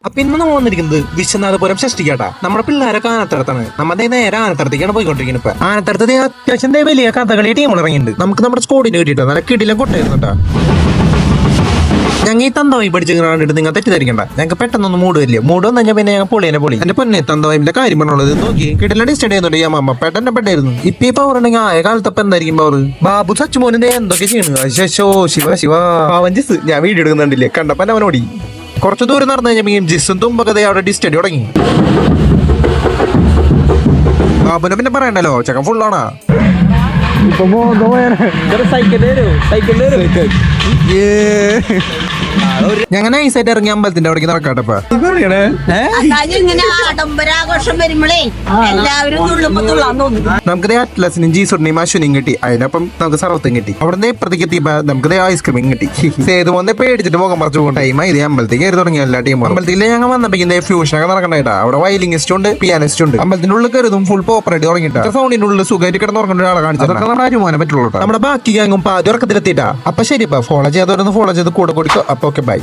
അപ്പൊ ഇന്ന് നമ്മൾ വന്നിരിക്കുന്നത് വിശ്വനാഥപുരം ഷഷ്ടിക്കാട്ടാ. നമ്മുടെ പിള്ളേരൊക്കെ ആനത്തടത്താണ്. നമ്മുടെ നേരെ ആനത്തടത്തേക്കാണ് പോയിക്കൊണ്ടിരിക്കുന്നത്. ഇപ്പൊ ആനത്തടത്ത് അത്യാവശ്യം വലിയ കഥകളി ടീമുകൾ ഇറങ്ങിയിട്ടുണ്ട്. നമുക്ക് നമ്മുടെ സ്കോഡിന് കിട്ടിയിട്ട് നല്ല കിടിലം കൊട്ടായിരുന്നുട്ടാ. ഞങ്ങൾ ഈ തന്തവായി പഠിച്ചിട്ട് നിങ്ങൾ തെറ്റിദ്ധരിക്കണ്ട. ഞങ്ങൾക്ക് പെട്ടെന്നൊന്ന് മൂട് വരില്ല. മൂട് വന്നു കഴിഞ്ഞാൽ പിന്നെ ഞങ്ങൾ പൊളിയെ പൊളി. എന്റെ പൊന്നെ തന്തവായിന്റെ കാര്യം പറഞ്ഞുള്ളത് നോക്കി കിടിലം ഡിസ്റ്റഡ് ചെയ്യുന്നുണ്ട്. ഞാൻ അമ്മ പെട്ടെന്ന് പെട്ടായിരുന്നു. ഇപ്പൊ ഈ പവർ ഉണ്ടെങ്കിൽ ആയ കാലത്തപ്പ എന്തായിരിക്കും പവർ? ബാബു സച്ചുമോനെ എന്തൊക്കെ ചെയ്യണു? ശിവ ശിവ അവഞ്ചിസ് ഞാൻ വീഡിയോ എടുക്കുന്നുണ്ടില്ലേ, കണ്ടപ്പോ അവനോടി. കുറച്ചു ദൂരം നടന്നു കഴിഞ്ഞാൽ ജിസും തുമ്പൊക്കെ അവിടെ ഡിസ്റ്റഡി തുടങ്ങി. ബാബുനെ പിന്നെ പറയണ്ടല്ലോ, ചെക്കൻ ഫുള്ളാണാ. ഞങ്ങനെ നൈസായിട്ട് ഇറങ്ങി അമ്പലത്തിന്റെ അവിടേക്ക് നടക്കാട്ടപ്പ. നമുക്ക് അറ്റ്ലസിനും ജീസുടിനെയും അശ്വിനെയും കിട്ടി. അതിനപ്പം നമുക്ക് സർവത്തും കിട്ടി. അവിടെ ഇപ്പഴത്തേക്ക് എത്തിയപ്പോ നമുക്ക് ഐസ്ക്രീമും കിട്ടി. സേതു വന്ന് പേടിച്ചിട്ട് മുഖം മറച്ചു പോകും. ടൈം ഇത് അമ്പലത്തേക്ക് കയറി തുടങ്ങിയ എല്ലാ ടീമും. അമ്പലത്തിൽ ഞങ്ങൾ വന്നപ്പോ ഫ്യൂഷൻ ഒക്കെ നടക്കണ്ടായിട്ടാ. അവിടെ വയലിനിസ്റ്റ് ഉണ്ട്, പിയാനിസ്റ്റ് ഉണ്ട്. അമ്പലത്തിന്റെ ഉള്ളിൽ കയറും ഫുൾ പോപ്പറേറ്റ് തുടങ്ങിട്ടാ. സൗണ്ടിന്റെ ഉള്ളിൽ സുഖമായിട്ട് കിടന്നുറങ്ങേണ്ട ഒരാളെ കാണിച്ചു. ആരുമാനെ പറ്റുള്ളൂ. നമ്മുടെ ബാക്കി ഗാങ്ങും പാതി ഉറക്കത്തിലെത്തിയിട്ടാ. അപ്പൊ ശരി, ഫോളോ ചെയ്തവരൊന്ന് ഫോളോ ചെയ്ത് കൂടെ കൊടുക്കും. അപ്പൊ ഓക്കെ, ബൈ.